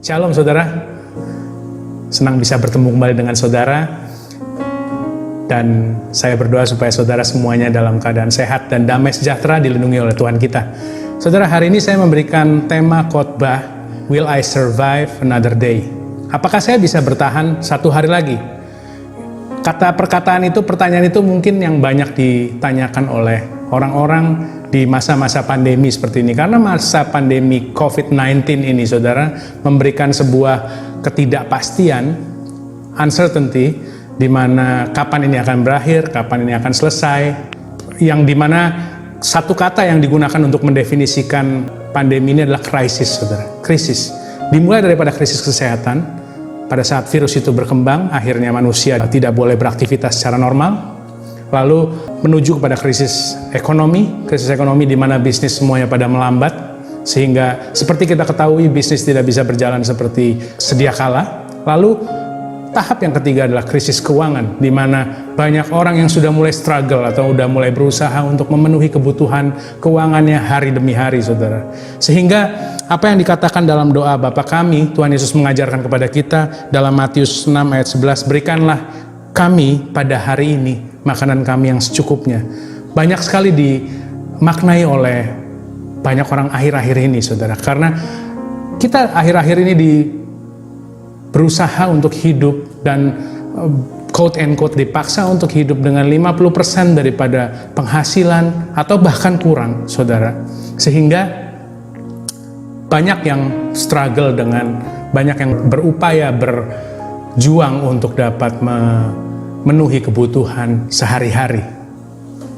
Shalom saudara, senang bisa bertemu kembali dengan saudara, dan saya berdoa supaya saudara semuanya dalam keadaan sehat dan damai sejahtera, dilindungi oleh Tuhan kita. Saudara, hari ini saya memberikan tema khotbah, Will I Survive Another Day? Apakah saya bisa bertahan satu hari lagi? Perkataan itu, pertanyaan itu mungkin yang banyak ditanyakan oleh orang-orang di masa-masa pandemi seperti ini. Karena masa pandemi COVID-19 ini, saudara, memberikan sebuah ketidakpastian, uncertainty, di mana kapan ini akan berakhir, kapan ini akan selesai, yang dimana satu kata yang digunakan untuk mendefinisikan pandemi ini adalah krisis, saudara. Krisis. Dimulai daripada krisis kesehatan, pada saat virus itu berkembang, akhirnya manusia tidak boleh beraktivitas secara normal. Lalu menuju kepada krisis ekonomi di mana bisnis semuanya pada melambat, sehingga seperti kita ketahui bisnis tidak bisa berjalan seperti sedia kala. Lalu tahap yang ketiga adalah krisis keuangan, di mana banyak orang yang sudah mulai struggle atau sudah mulai berusaha untuk memenuhi kebutuhan keuangannya hari demi hari, saudara. Sehingga apa yang dikatakan dalam doa Bapa kami, Tuhan Yesus mengajarkan kepada kita dalam Matius 6 ayat 11, berikanlah kami pada hari ini makanan kami yang secukupnya. Banyak sekali dimaknai oleh banyak orang akhir-akhir ini, saudara. Karena kita akhir-akhir ini berusaha untuk hidup dan quote and quote dipaksa untuk hidup dengan 50% daripada penghasilan atau bahkan kurang, saudara. Sehingga banyak yang struggle banyak yang berupaya berjuang untuk dapat memenuhi kebutuhan sehari-hari.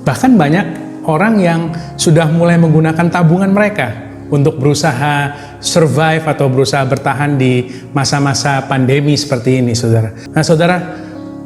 Bahkan banyak orang yang sudah mulai menggunakan tabungan mereka untuk berusaha survive atau berusaha bertahan di masa-masa pandemi seperti ini, saudara. Nah, saudara,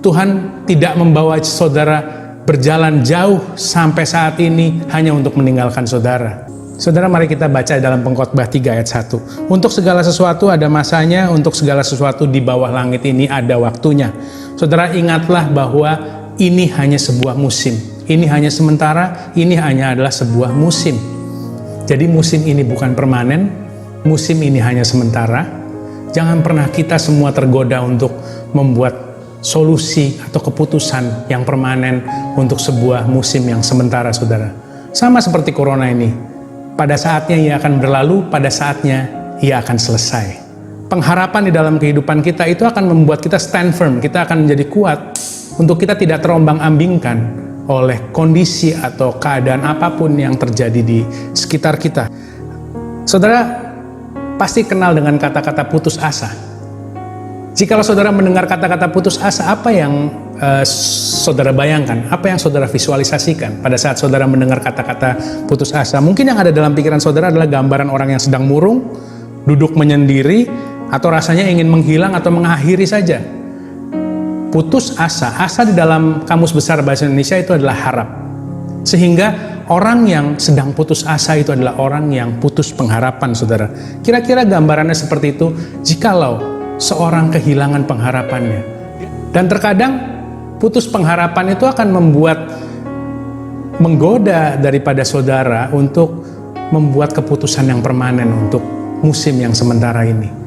Tuhan tidak membawa saudara berjalan jauh sampai saat ini hanya untuk meninggalkan saudara. Saudara, mari kita baca dalam Pengkhotbah 3 ayat 1. Untuk segala sesuatu ada masanya, untuk segala sesuatu di bawah langit ini ada waktunya. Saudara, ingatlah bahwa ini hanya sebuah musim. Ini hanya sementara, ini hanya adalah sebuah musim. Jadi musim ini bukan permanen, musim ini hanya sementara. Jangan pernah kita semua tergoda untuk membuat solusi atau keputusan yang permanen untuk sebuah musim yang sementara, saudara. Sama seperti corona ini. Pada saatnya ia akan berlalu, pada saatnya ia akan selesai. Pengharapan di dalam kehidupan kita itu akan membuat kita stand firm, kita akan menjadi kuat untuk kita tidak terombang-ambingkan oleh kondisi atau keadaan apapun yang terjadi di sekitar kita. Saudara pasti kenal dengan kata-kata putus asa. Jikalau saudara mendengar kata-kata putus asa, apa yang saudara bayangkan? Apa yang saudara visualisasikan pada saat saudara mendengar kata-kata putus asa? Mungkin yang ada dalam pikiran saudara adalah gambaran orang yang sedang murung, duduk menyendiri, atau rasanya ingin menghilang atau mengakhiri saja. Putus asa, asa di dalam Kamus Besar Bahasa Indonesia itu adalah harap. Sehingga orang yang sedang putus asa itu adalah orang yang putus pengharapan, saudara. Kira-kira gambarannya seperti itu jikalau seorang kehilangan pengharapannya. Dan terkadang putus pengharapan itu akan menggoda daripada saudara untuk membuat keputusan yang permanen untuk musim yang sementara ini.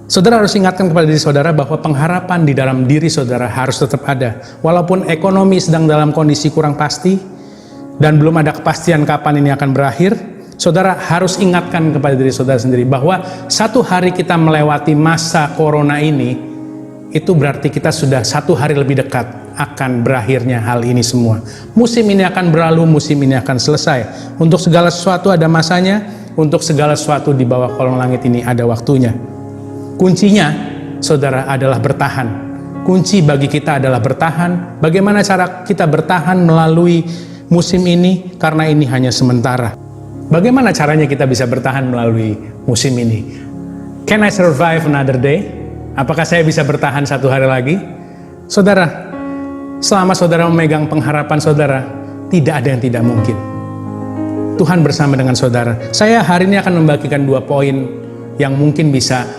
Saudara harus ingatkan kepada diri saudara bahwa pengharapan di dalam diri saudara harus tetap ada. Walaupun ekonomi sedang dalam kondisi kurang pasti dan belum ada kepastian kapan ini akan berakhir, saudara harus ingatkan kepada diri saudara sendiri bahwa satu hari kita melewati masa corona ini, itu berarti kita sudah satu hari lebih dekat akan berakhirnya hal ini semua. Musim ini akan berlalu, musim ini akan selesai. Untuk segala sesuatu ada masanya, untuk segala sesuatu di bawah kolong langit ini ada waktunya. Kuncinya, saudara, adalah bertahan. Kunci bagi kita adalah bertahan. Bagaimana cara kita bertahan melalui musim ini? Karena ini hanya sementara. Bagaimana caranya kita bisa bertahan melalui musim ini? Can I survive another day? Apakah saya bisa bertahan satu hari lagi? Saudara, selama saudara memegang pengharapan saudara, tidak ada yang tidak mungkin. Tuhan bersama dengan saudara. Saya hari ini akan membagikan 2 poin yang mungkin bisa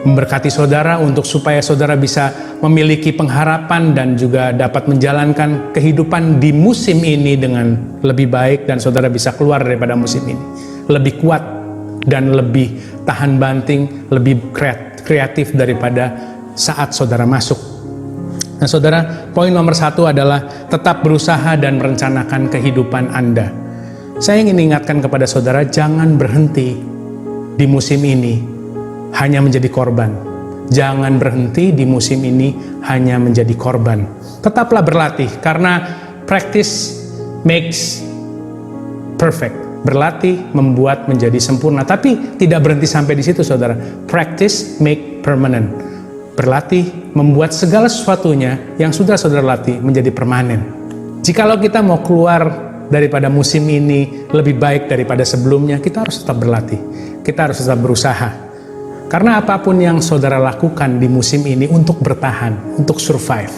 memberkati saudara untuk supaya saudara bisa memiliki pengharapan dan juga dapat menjalankan kehidupan di musim ini dengan lebih baik, dan saudara bisa keluar daripada musim ini lebih kuat dan lebih tahan banting, lebih kreatif daripada saat saudara masuk. Nah saudara, poin nomor 1 adalah tetap berusaha dan merencanakan kehidupan Anda. Saya ingin ingatkan kepada saudara, jangan berhenti di musim ini hanya menjadi korban. Jangan berhenti di musim ini hanya menjadi korban. Tetaplah berlatih, karena practice makes perfect. Berlatih membuat menjadi sempurna. Tapi tidak berhenti sampai di situ saudara. Practice make permanent. Berlatih membuat segala sesuatunya yang sudah saudara latih menjadi permanen. Jikalau kita mau keluar daripada musim ini lebih baik daripada sebelumnya, kita harus tetap berlatih. Kita harus tetap berusaha. Karena apapun yang saudara lakukan di musim ini untuk bertahan, untuk survive,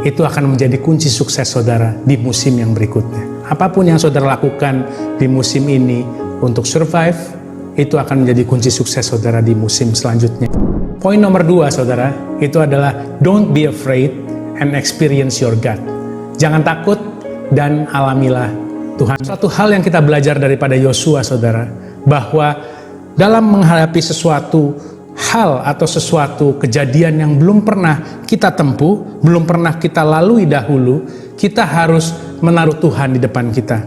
itu akan menjadi kunci sukses saudara di musim yang berikutnya. Apapun yang saudara lakukan di musim ini untuk survive, itu akan menjadi kunci sukses saudara di musim selanjutnya. Poin nomor 2 saudara, itu adalah don't be afraid and experience your God. Jangan takut dan alamilah Tuhan. Suatu hal yang kita belajar daripada Yosua saudara, bahwa dalam menghadapi sesuatu hal atau sesuatu kejadian yang belum pernah kita tempuh, belum pernah kita lalui dahulu, kita harus menaruh Tuhan di depan kita.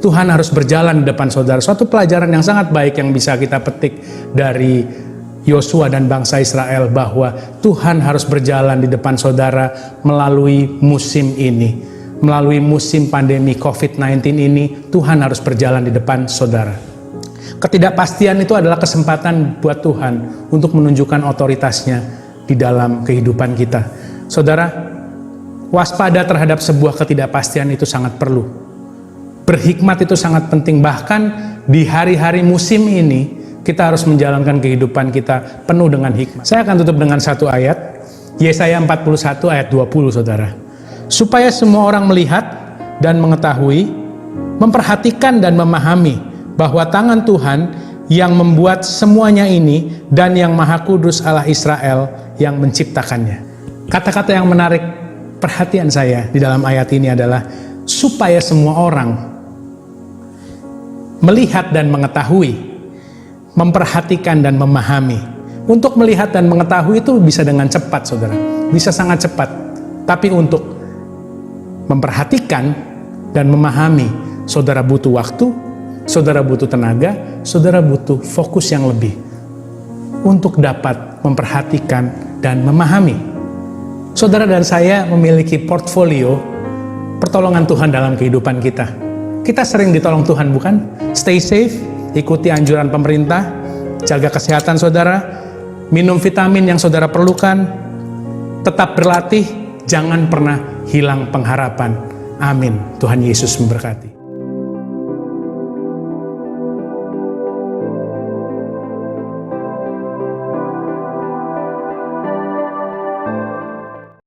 Tuhan harus berjalan di depan saudara. Suatu pelajaran yang sangat baik yang bisa kita petik dari Yosua dan bangsa Israel, bahwa Tuhan harus berjalan di depan saudara melalui musim ini. Melalui musim pandemi COVID-19 ini, Tuhan harus berjalan di depan saudara. Ketidakpastian itu adalah kesempatan buat Tuhan untuk menunjukkan otoritasnya di dalam kehidupan kita. Saudara, waspada terhadap sebuah ketidakpastian itu sangat perlu. Berhikmat itu sangat penting. Bahkan di hari-hari musim ini, kita harus menjalankan kehidupan kita penuh dengan hikmat. Saya akan tutup dengan satu ayat, Yesaya 41 ayat 20 saudara. Supaya semua orang melihat dan mengetahui, memperhatikan dan memahami bahwa tangan Tuhan yang membuat semuanya ini dan yang Maha Kudus Allah Israel yang menciptakannya. Kata-kata yang menarik perhatian saya di dalam ayat ini adalah supaya semua orang melihat dan mengetahui, memperhatikan dan memahami. Untuk melihat dan mengetahui itu bisa dengan cepat saudara, bisa sangat cepat. Tapi untuk memperhatikan dan memahami, saudara butuh waktu, saudara butuh tenaga, saudara butuh fokus yang lebih untuk dapat memperhatikan dan memahami. Saudara dan saya memiliki portfolio pertolongan Tuhan dalam kehidupan kita. Kita sering ditolong Tuhan, bukan? Stay safe, ikuti anjuran pemerintah, jaga kesehatan saudara, minum vitamin yang saudara perlukan, tetap berlatih, jangan pernah hilang pengharapan. Amin. Tuhan Yesus memberkati.